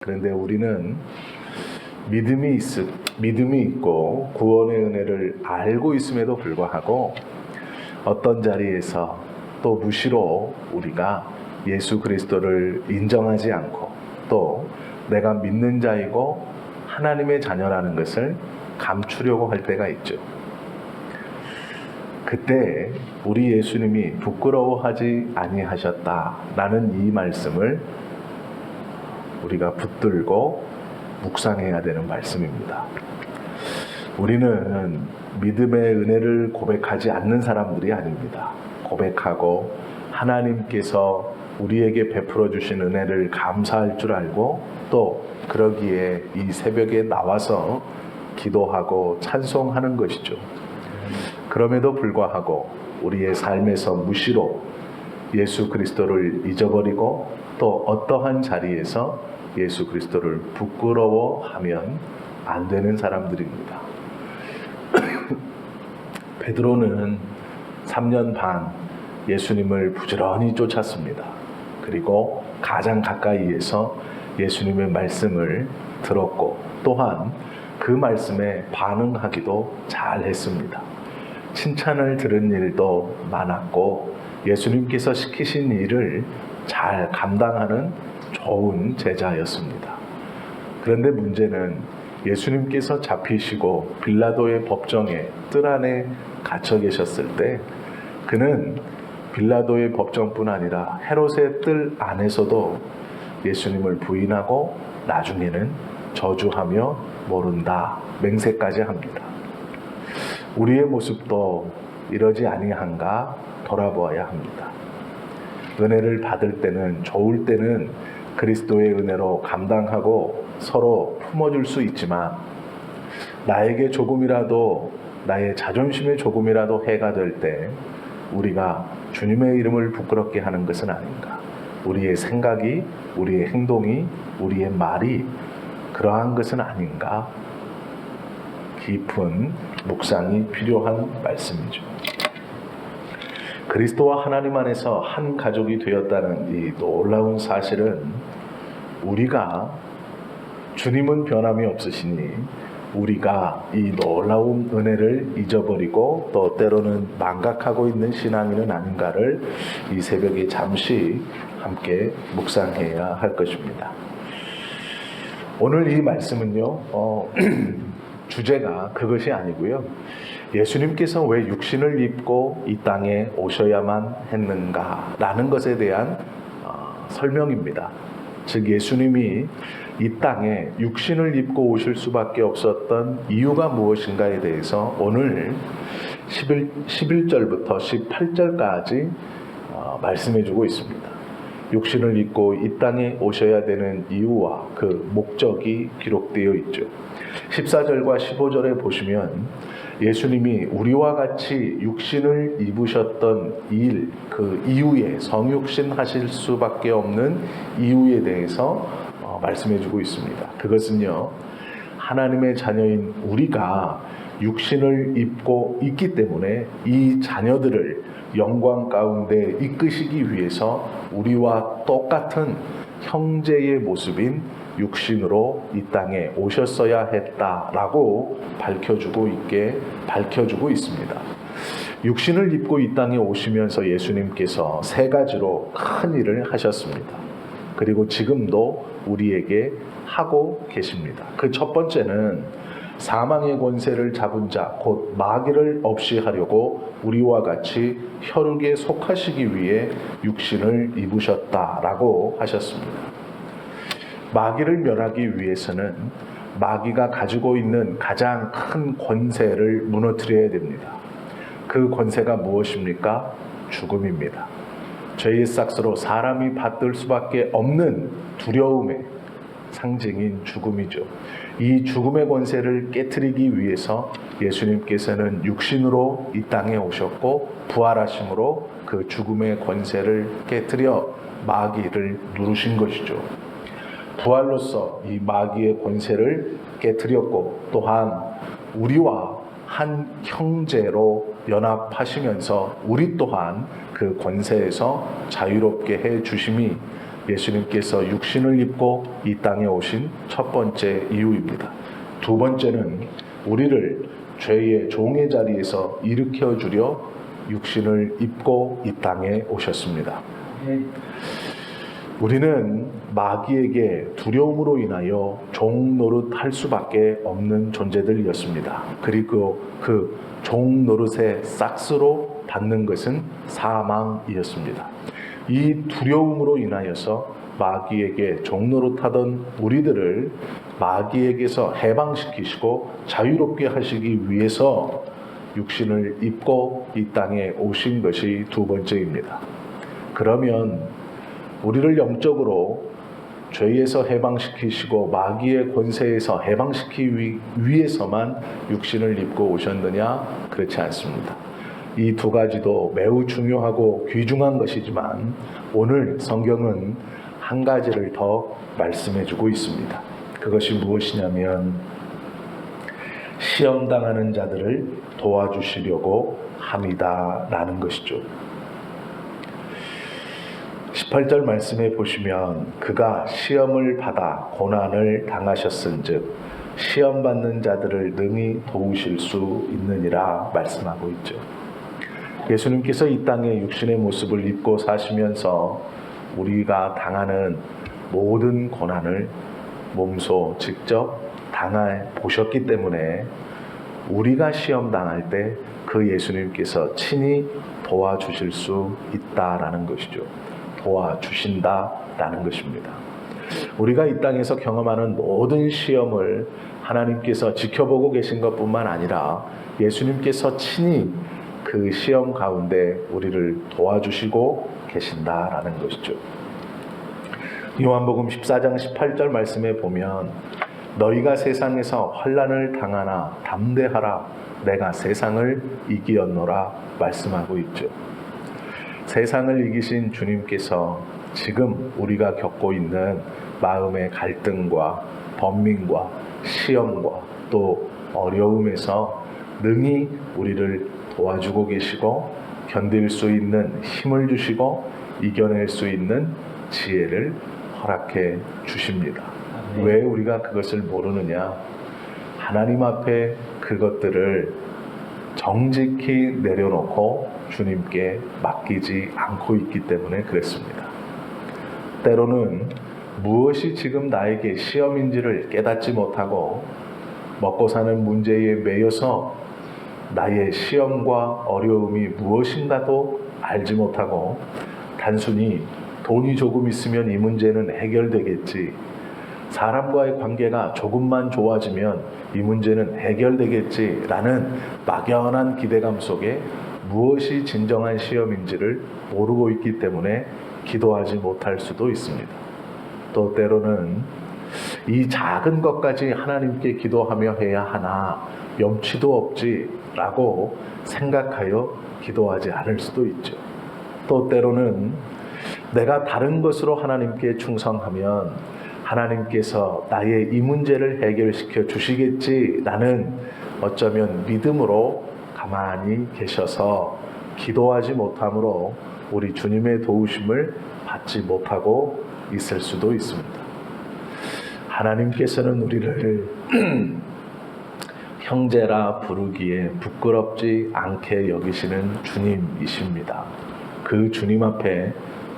그런데 우리는 믿음이 있고 구원의 은혜를 알고 있음에도 불구하고 어떤 자리에서 또 무시로 우리가 예수 그리스도를 인정하지 않고 또 내가 믿는 자이고 하나님의 자녀라는 것을 감추려고 할 때가 있죠. 그때 우리 예수님이 부끄러워하지 아니하셨다라는 이 말씀을 우리가 붙들고 묵상해야 되는 말씀입니다. 우리는 믿음의 은혜를 고백하지 않는 사람들이 아닙니다. 고백하고 하나님께서 우리에게 베풀어 주신 은혜를 감사할 줄 알고 또 그러기에 이 새벽에 나와서 기도하고 찬송하는 것이죠. 그럼에도 불구하고 우리의 삶에서 무시로 예수 그리스도를 잊어버리고 또 어떠한 자리에서 예수 그리스도를 부끄러워하면 안 되는 사람들입니다. 베드로는 3년 반 예수님을 부지런히 쫓았습니다. 그리고 가장 가까이에서 예수님의 말씀을 들었고 또한 그 말씀에 반응하기도 잘했습니다. 칭찬을 들은 일도 많았고 예수님께서 시키신 일을 잘 감당하는 좋은 제자였습니다. 그런데 문제는 예수님께서 잡히시고 빌라도의 법정에 뜰 안에 갇혀 계셨을 때 그는 빌라도의 법정뿐 아니라 헤롯의 뜰 안에서도 예수님을 부인하고 나중에는 저주하며 모른다 맹세까지 합니다. 우리의 모습도 이러지 아니한가 돌아보아야 합니다. 은혜를 받을 때는 좋을 때는 그리스도의 은혜로 감당하고 서로 품어줄 수 있지만 나에게 조금이라도 나의 자존심에 조금이라도 해가 될 때 우리가 주님의 이름을 부끄럽게 하는 것은 아닌가. 우리의 생각이, 우리의 행동이, 우리의 말이 그러한 것은 아닌가. 깊은 묵상이 필요한 말씀이죠. 그리스도와 하나님 안에서 한 가족이 되었다는 이 놀라운 사실은 우리가 주님은 변함이 없으시니 우리가 이 놀라운 은혜를 잊어버리고 또 때로는 망각하고 있는 신앙인은 아닌가를 이 새벽에 잠시 함께 묵상해야 할 것입니다. 오늘 이 말씀은요 주제가 그것이 아니고요. 예수님께서 왜 육신을 입고 이 땅에 오셔야만 했는가라는 것에 대한 설명입니다. 즉 예수님이 이 땅에 육신을 입고 오실 수밖에 없었던 이유가 무엇인가에 대해서 오늘 11절부터 18절까지 말씀해 주고 있습니다. 육신을 입고 이 땅에 오셔야 되는 이유와 그 목적이 기록되어 있죠. 14절과 15절에 보시면 예수님이 우리와 같이 육신을 입으셨던 일, 그 이유에 성육신 하실 수밖에 없는 이유에 대해서 말씀해 주고 있습니다. 그것은요, 하나님의 자녀인 우리가 육신을 입고 있기 때문에 이 자녀들을 영광 가운데 이끄시기 위해서 우리와 똑같은 형제의 모습인 육신으로 이 땅에 오셨어야 했다라고 밝혀주고 있습니다. 육신을 입고 이 땅에 오시면서 예수님께서 세 가지로 큰 일을 하셨습니다. 그리고 지금도 우리에게 하고 계십니다. 그 첫 번째는 사망의 권세를 잡은 자, 곧 마귀를 없이 하려고 우리와 같이 혈육에 속하시기 위해 육신을 입으셨다라고 하셨습니다. 마귀를 멸하기 위해서는 마귀가 가지고 있는 가장 큰 권세를 무너뜨려야 됩니다. 그 권세가 무엇입니까? 죽음입니다. 죄의 싹스로 사람이 받들 수밖에 없는 두려움의 상징인 죽음이죠. 이 죽음의 권세를 깨트리기 위해서 예수님께서는 육신으로 이 땅에 오셨고 부활하심으로 그 죽음의 권세를 깨트려 마귀를 누르신 것이죠. 부활로서 이 마귀의 권세를 깨트렸고 또한 우리와 한 형제로 연합하시면서 우리 또한 그 권세에서 자유롭게 해 주심이 예수님께서 육신을 입고 이 땅에 오신 첫 번째 이유입니다. 두 번째는 우리를 죄의 종의 자리에서 일으켜 주려 육신을 입고 이 땅에 오셨습니다. 우리는 마귀에게 두려움으로 인하여 종 노릇할 수밖에 없는 존재들이었습니다. 그리고 그 종 노릇의 싹스로 받는 것은 사망이었습니다. 이 두려움으로 인하여서 마귀에게 종 노릇하던 우리들을 마귀에게서 해방시키시고 자유롭게 하시기 위해서 육신을 입고 이 땅에 오신 것이 두 번째입니다. 그러면 우리를 영적으로 죄에서 해방시키시고 마귀의 권세에서 해방시키기 위해서만 육신을 입고 오셨느냐? 그렇지 않습니다. 이 두 가지도 매우 중요하고 귀중한 것이지만 오늘 성경은 한 가지를 더 말씀해주고 있습니다. 그것이 무엇이냐면 시험당하는 자들을 도와주시려고 함이다라는 것이죠. 18절 말씀에 보시면 그가 시험을 받아 고난을 당하셨은즉 시험 받는 자들을 능히 도우실 수 있느니라 말씀하고 있죠. 예수님께서 이 땅에 육신의 모습을 입고 사시면서 우리가 당하는 모든 고난을 몸소 직접 당해 보셨기 때문에 우리가 시험 당할 때 그 예수님께서 친히 도와주실 수 있다라는 것이죠. 도와주신다라는 것입니다. 우리가 이 땅에서 경험하는 모든 시험을 하나님께서 지켜보고 계신 것뿐만 아니라 예수님께서 친히 그 시험 가운데 우리를 도와주시고 계신다라는 것이죠. 요한복음 14장 18절 말씀에 보면 너희가 세상에서 환난을 당하나 담대하라 내가 세상을 이기었노라 말씀하고 있죠. 세상을 이기신 주님께서 지금 우리가 겪고 있는 마음의 갈등과 번민과 시험과 또 어려움에서 능히 우리를 도와주고 계시고 견딜 수 있는 힘을 주시고 이겨낼 수 있는 지혜를 허락해 주십니다. 왜 우리가 그것을 모르느냐? 하나님 앞에 그것들을 정직히 내려놓고 주님께 맡기지 않고 있기 때문에 그랬습니다. 때로는 무엇이 지금 나에게 시험인지를 깨닫지 못하고 먹고 사는 문제에 매여서 나의 시험과 어려움이 무엇인가도 알지 못하고 단순히 돈이 조금 있으면 이 문제는 해결되겠지, 사람과의 관계가 조금만 좋아지면 이 문제는 해결되겠지라는 막연한 기대감 속에 무엇이 진정한 시험인지를 모르고 있기 때문에 기도하지 못할 수도 있습니다. 또 때로는 이 작은 것까지 하나님께 기도하며 해야 하나, 염치도 없지라고 생각하여 기도하지 않을 수도 있죠. 또 때로는 내가 다른 것으로 하나님께 충성하면 하나님께서 나의 이 문제를 해결시켜 주시겠지라는 어쩌면 믿음으로 가만히 계셔서 기도하지 못함으로 우리 주님의 도우심을 받지 못하고 있을 수도 있습니다. 하나님께서는 우리를 형제라 부르기에 부끄럽지 않게 여기시는 주님이십니다. 그 주님 앞에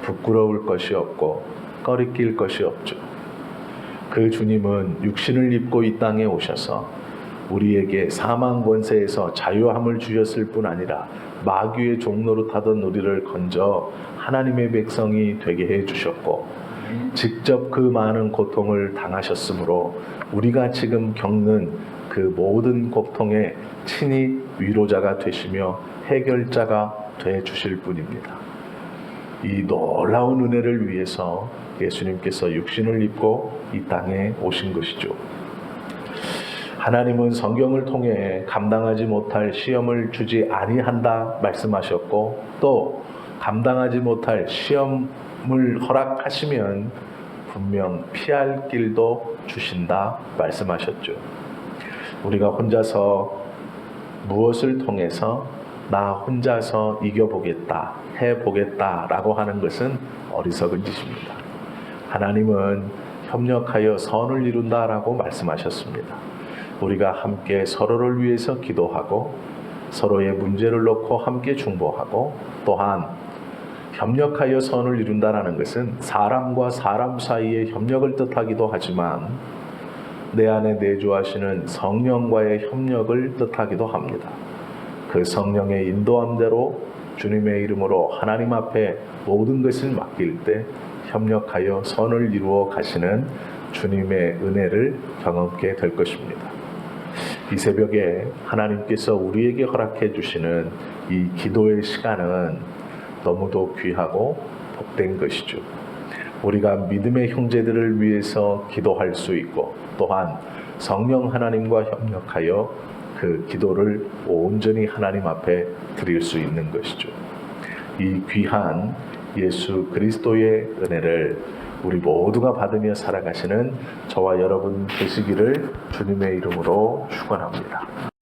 부끄러울 것이 없고 꺼리낄 것이 없죠. 그 주님은 육신을 입고 이 땅에 오셔서 우리에게 사망 권세에서 자유함을 주셨을 뿐 아니라 마귀의 종노릇하던 우리를 건져 하나님의 백성이 되게 해주셨고 직접 그 많은 고통을 당하셨으므로 우리가 지금 겪는 그 모든 고통의 친히 위로자가 되시며 해결자가 되주실 분입니다. 이 놀라운 은혜를 위해서 예수님께서 육신을 입고 이 땅에 오신 것이죠. 하나님은 성경을 통해 감당하지 못할 시험을 주지 아니한다 말씀하셨고 또 감당하지 못할 시험을 허락하시면 분명 피할 길도 주신다 말씀하셨죠. 우리가 혼자서 무엇을 통해서 나 혼자서 이겨보겠다, 해보겠다라고 하는 것은 어리석은 짓입니다. 하나님은 협력하여 선을 이룬다라고 말씀하셨습니다. 우리가 함께 서로를 위해서 기도하고 서로의 문제를 놓고 함께 중보하고 또한 협력하여 선을 이룬다라는 것은 사람과 사람 사이의 협력을 뜻하기도 하지만 내 안에 내주하시는 성령과의 협력을 뜻하기도 합니다. 그 성령의 인도함대로 주님의 이름으로 하나님 앞에 모든 것을 맡길 때 협력하여 선을 이루어 가시는 주님의 은혜를 경험하게 될 것입니다. 이 새벽에 하나님께서 우리에게 허락해 주시는 이 기도의 시간은 너무도 귀하고 복된 것이죠. 우리가 믿음의 형제들을 위해서 기도할 수 있고 또한 성령 하나님과 협력하여 그 기도를 온전히 하나님 앞에 드릴 수 있는 것이죠. 이 귀한 예수 그리스도의 은혜를 우리 모두가 받으며 살아가시는 저와 여러분 되시기를 주님의 이름으로 축원합니다.